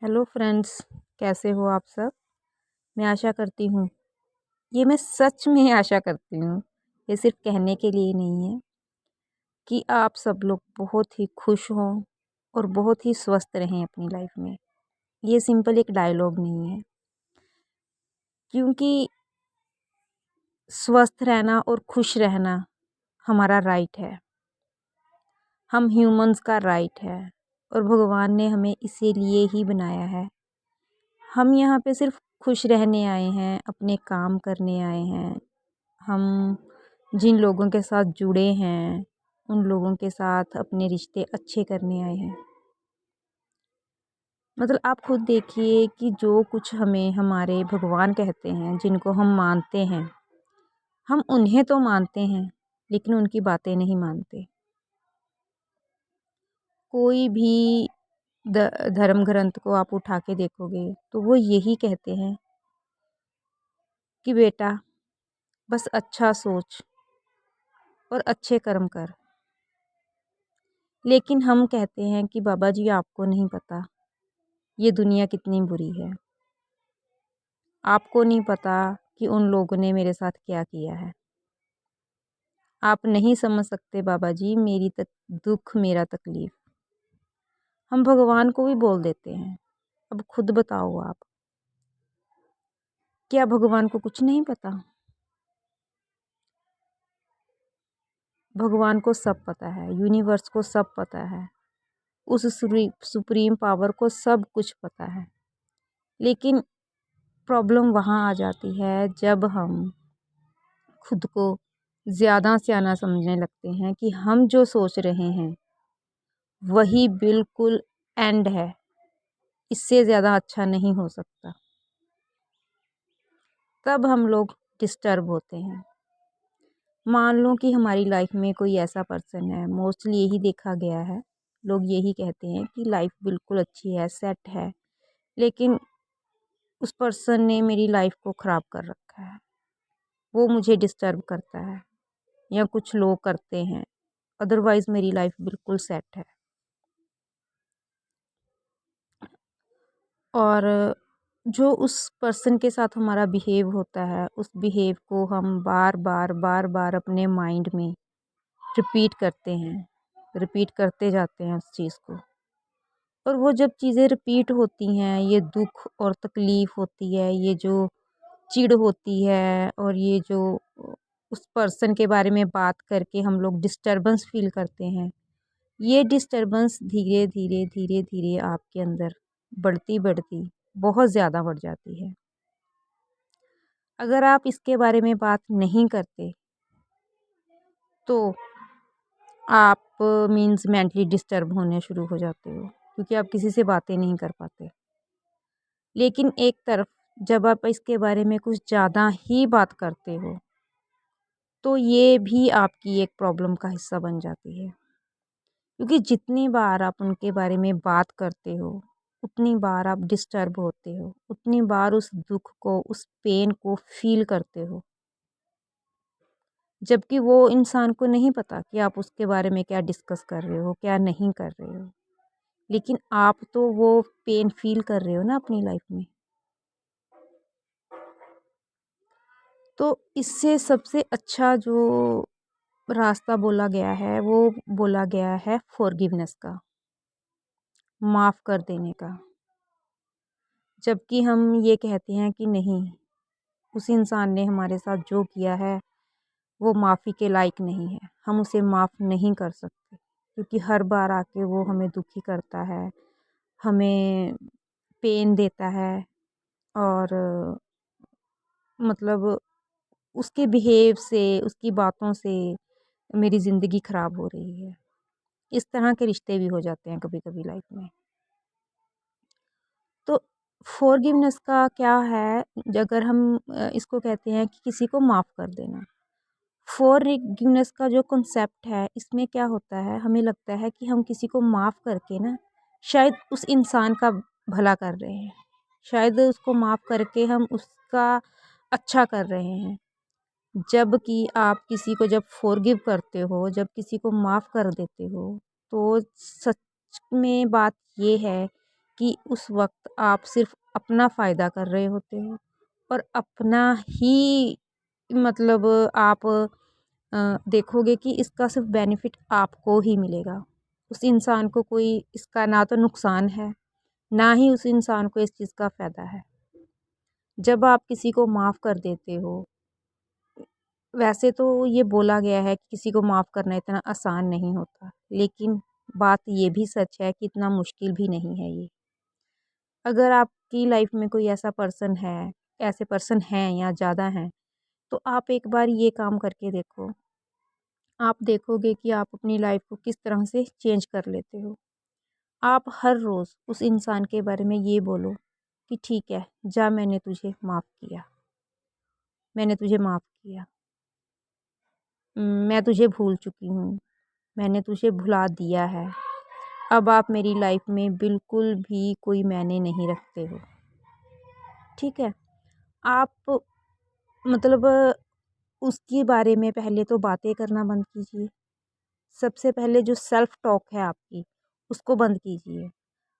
Hello friends, कैसे हो आप सब। मैं आशा करती हूँ, ये मैं सच में आशा करती हूँ, ये सिर्फ कहने के लिए नहीं है, कि आप सब लोग बहुत ही खुश हों और बहुत ही स्वस्थ रहें अपनी लाइफ में। ये सिंपल एक डायलॉग नहीं है, क्योंकि स्वस्थ रहना और खुश रहना हमारा राइट है, हम ह्यूमंस का राइट है और भगवान ने हमें इसीलिए ही बनाया है। हम यहाँ पे सिर्फ खुश रहने आए हैं, अपने काम करने आए हैं। हम जिन लोगों के साथ जुड़े हैं, उन लोगों के साथ अपने रिश्ते अच्छे करने आए हैं। मतलब आप खुद देखिए कि जो कुछ हमें हमारे भगवान कहते हैं, जिनको हम मानते हैं, हम उन्हें तो मानते हैं, लेकिन उनकी बातें नहीं मानते। कोई भी धर्म ग्रंथ को आप उठा के देखोगे, तो वो यही कहते हैं कि बेटा बस अच्छा सोच और अच्छे कर्म कर। लेकिन हम कहते हैं कि बाबा जी आपको नहीं पता ये दुनिया कितनी बुरी है, आपको नहीं पता कि उन लोगों ने मेरे साथ क्या किया है, आप नहीं समझ सकते बाबा जी मेरी दुख मेरा तकलीफ। हम भगवान को भी बोल देते हैं। अब खुद बताओ आप, क्या भगवान को कुछ नहीं पता? भगवान को सब पता है, यूनिवर्स को सब पता है, उस सुप्रीम पावर को सब कुछ पता है। लेकिन प्रॉब्लम वहाँ आ जाती है जब हम खुद को ज़्यादा सयाना समझने लगते हैं कि हम जो सोच रहे हैं वही बिल्कुल एंड है, इससे ज़्यादा अच्छा नहीं हो सकता। तब हम लोग डिस्टर्ब होते हैं। मान लो कि हमारी लाइफ में कोई ऐसा पर्सन है, मोस्टली यही देखा गया है, लोग यही कहते हैं कि लाइफ बिल्कुल अच्छी है, सेट है, लेकिन उस पर्सन ने मेरी लाइफ को ख़राब कर रखा है, वो मुझे डिस्टर्ब करता है, या कुछ लोग करते हैं, अदरवाइज़ मेरी लाइफ बिल्कुल सेट है। और जो उस पर्सन के साथ हमारा बिहेव होता है, उस बिहेव को हम बार बार अपने माइंड में रिपीट करते हैं, रिपीट करते जाते हैं उस चीज़ को। और वो जब चीज़ें रिपीट होती हैं, ये दुख और तकलीफ़ होती है, ये जो चिढ़ होती है, और ये जो उस पर्सन के बारे में बात करके हम लोग डिस्टर्बेंस फ़ील करते हैं, ये डिस्टर्बेंस धीरे धीरे धीरे धीरे आपके अंदर बढ़ती बढ़ती बहुत ज़्यादा बढ़ जाती है। अगर आप इसके बारे में बात नहीं करते, तो आप मीन्स मेंटली डिस्टर्ब होने शुरू हो जाते हो, क्योंकि आप किसी से बातें नहीं कर पाते। लेकिन एक तरफ जब आप इसके बारे में कुछ ज़्यादा ही बात करते हो, तो ये भी आपकी एक प्रॉब्लम का हिस्सा बन जाती है। क्योंकि जितनी बार आप उनके बारे में बात करते हो, उतनी बार आप डिस्टर्ब होते हो, उतनी बार उस दुख को, उस पेन को फ़ील करते हो। जबकि वो इंसान को नहीं पता कि आप उसके बारे में क्या डिस्कस कर रहे हो, क्या नहीं कर रहे हो। लेकिन आप तो वो पेन फ़ील कर रहे हो ना अपनी लाइफ में। तो इससे सबसे अच्छा जो रास्ता बोला गया है, वो बोला गया है फ़ॉरगिवनेस का, माफ़ कर देने का। जबकि हम ये कहते हैं कि नहीं, उस इंसान ने हमारे साथ जो किया है वो माफ़ी के लायक नहीं है, हम उसे माफ़ नहीं कर सकते, क्योंकि हर बार आके वो हमें दुखी करता है, हमें पेन देता है, और मतलब उसके बिहेव से, उसकी बातों से मेरी ज़िंदगी ख़राब हो रही है। इस तरह के रिश्ते भी हो जाते हैं कभी-कभी लाइफ में। तो फ़ॉरगिवनेस का क्या है, अगर हम इसको कहते हैं कि किसी को माफ़ कर देना। फ़ॉरगिवनेस का जो कॉन्सेप्ट है, इसमें क्या होता है, हमें लगता है कि हम किसी को माफ़ करके ना शायद उस इंसान का भला कर रहे हैं, शायद उसको माफ़ करके हम उसका अच्छा कर रहे हैं। जबकि आप किसी को जब फ़ॉरगिव करते हो, जब किसी को माफ़ कर देते हो, तो सच में बात ये है कि उस वक़्त आप सिर्फ़ अपना फ़ायदा कर रहे होते हो और अपना ही मतलब आप देखोगे कि इसका सिर्फ़ बेनिफ़िट आपको ही मिलेगा। उस इंसान को कोई इसका ना तो नुकसान है, ना ही उस इंसान को इस चीज़ का फ़ायदा है। जब आप किसी को माफ़ कर देते हो, वैसे तो ये बोला गया है कि किसी को माफ़ करना इतना आसान नहीं होता, लेकिन बात ये भी सच है कि इतना मुश्किल भी नहीं है ये। अगर आपकी लाइफ़ में कोई ऐसा पर्सन है, ऐसे पर्सन हैं या ज़्यादा हैं, तो आप एक बार ये काम करके देखो। आप देखोगे कि आप अपनी लाइफ़ को किस तरह से चेंज कर लेते हो। आप हर रोज़ उस इंसान के बारे में ये बोलो कि ठीक है, जा मैंने तुझे माफ़ किया, मैंने तुझे माफ़ किया। मैं तुझे भूल चुकी हूँ, मैंने तुझे भुला दिया है। अब आप मेरी लाइफ़ में बिल्कुल भी कोई मायने नहीं रखते हो। ठीक है? आप मतलब उसके बारे में पहले तो बातें करना बंद कीजिए। सबसे पहले जो सेल्फ टॉक है आपकी, उसको बंद कीजिए।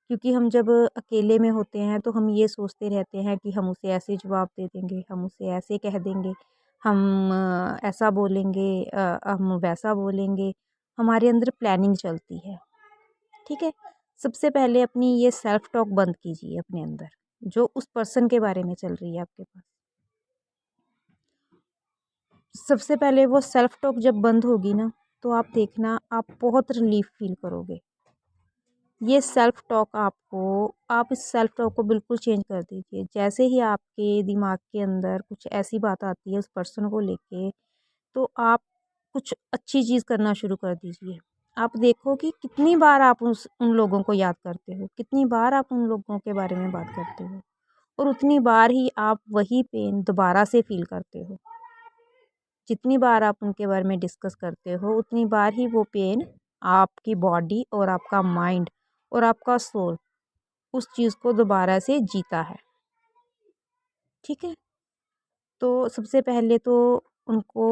क्योंकि हम जब अकेले में होते हैं तो हम ये सोचते रहते हैं कि हम उसे ऐसे जवाब दे देंगे, हम उसे ऐसे कह देंगे, हम ऐसा बोलेंगे, हम वैसा बोलेंगे। हमारे अंदर प्लानिंग चलती है, ठीक है? सबसे पहले अपनी ये सेल्फ टॉक बंद कीजिए अपने अंदर, जो उस पर्सन के बारे में चल रही है आपके पास। सबसे पहले वो सेल्फ टॉक जब बंद होगी ना, तो आप देखना आप बहुत रिलीफ़ फ़ील करोगे। ये सेल्फ टॉक आपको आप इस सेल्फ टॉक को बिल्कुल चेंज कर दीजिए। जैसे ही आपके दिमाग के अंदर कुछ ऐसी बात आती है उस पर्सन को लेके, तो आप कुछ अच्छी चीज़ करना शुरू कर दीजिए। आप देखो कि कितनी बार आप उस उन लोगों को याद करते हो, कितनी बार आप उन लोगों के बारे में बात करते हो और उतनी बार ही आप वही पेन दोबारा से फ़ील करते हो। जितनी बार आप उनके बारे में डिस्कस करते हो, उतनी बार ही वो पेन आपकी बॉडी और आपका माइंड और आपका सोल उस चीज़ को दोबारा से जीता है, ठीक है? तो सबसे पहले तो उनको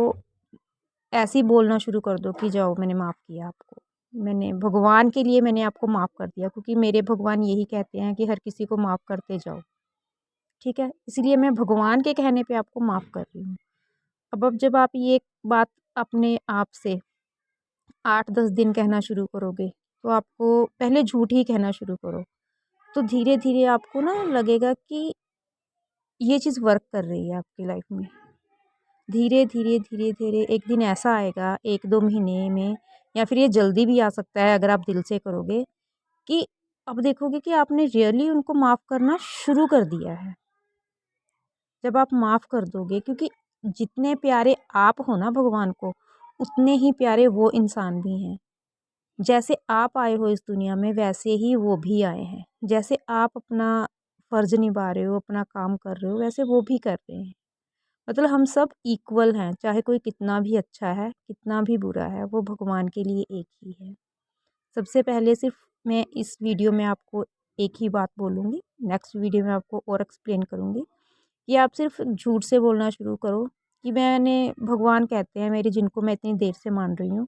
ऐसे ही बोलना शुरू कर दो कि जाओ मैंने माफ़ किया आपको। मैंने भगवान के लिए मैंने आपको माफ़ कर दिया क्योंकि मेरे भगवान यही कहते हैं कि हर किसी को माफ़ करते जाओ, ठीक है? इसलिए मैं भगवान के कहने पे आपको माफ़ कर रही हूँ। अब जब आप ये बात अपने आप से 8-10 दिन कहना शुरू करोगे, तो आपको पहले झूठ ही कहना शुरू करो। तो धीरे-धीरे आपको ना लगेगा कि ये चीज़ वर्क कर रही है आपकी लाइफ में। धीरे-धीरे, धीरे-धीरे एक दिन ऐसा आएगा 1-2 महीने में या फिर ये जल्दी भी आ सकता है अगर आप दिल से करोगे कि अब देखोगे कि आपने रियली उनको माफ़ करना शुरू कर दिया है। जब आप माफ़ कर दोगे क्योंकि जितने प्यारे आप हो ना भगवान को, उतने ही प्यारे वो इंसान भी हैं। जैसे आप आए हो इस दुनिया में वैसे ही वो भी आए हैं। जैसे आप अपना फ़र्ज़ निभा रहे हो, अपना काम कर रहे हो, वैसे वो भी कर रहे हैं। मतलब हम सब इक्वल हैं, चाहे कोई कितना भी अच्छा है, कितना भी बुरा है, वो भगवान के लिए एक ही है। सबसे पहले सिर्फ़ मैं इस वीडियो में आपको एक ही बात बोलूँगी, नेक्स्ट वीडियो में आपको और एक्सप्लेन करूँगी कि आप सिर्फ़ झूठ से बोलना शुरू करो कि मैंने भगवान कहते हैं मेरे जिनको मैं इतनी देर से मान रही हूँ,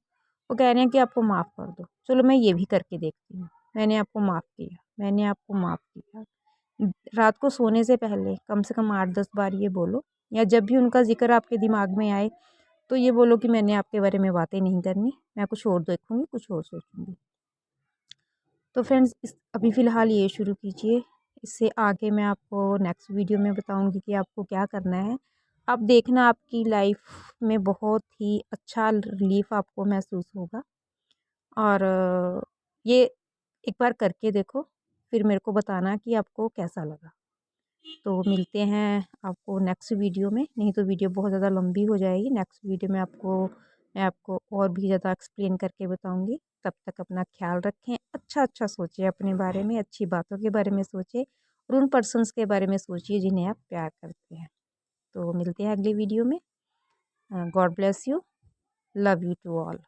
वो कह रहे हैं कि आपको माफ़ कर दो। चलो मैं ये भी करके देखती हूँ। मैंने आपको माफ़ किया, मैंने आपको माफ़ किया। रात को सोने से पहले कम से कम 8-10 बार ये बोलो या जब भी उनका ज़िक्र आपके दिमाग में आए, तो ये बोलो कि मैंने आपके बारे में बातें नहीं करनी, मैं कुछ और देखूँगी, कुछ और सोचूँगी। तो फ्रेंड्स इस अभी फ़िलहाल ये शुरू कीजिए, इससे आगे मैं आपको नेक्स्ट वीडियो में बताऊँगी कि आपको क्या करना है। आप देखना आपकी लाइफ़ में बहुत ही अच्छा रिलीफ़ आपको महसूस होगा और ये एक बार करके देखो, फिर मेरे को बताना कि आपको कैसा लगा। तो मिलते हैं आपको नेक्स्ट वीडियो में, नहीं तो वीडियो बहुत ज़्यादा लंबी हो जाएगी। नेक्स्ट वीडियो में मैं आपको और भी ज़्यादा एक्सप्लेन करके बताऊँगी। तब तक अपना ख़्याल रखें, अच्छा-अच्छा सोचिए अपने बारे में, अच्छी बातों के बारे में सोचिए और उन पर्सन्स के बारे में सोचिए जिन्हें आप प्यार करते हैं। तो मिलते हैं अगली वीडियो में। God bless you, love you to all.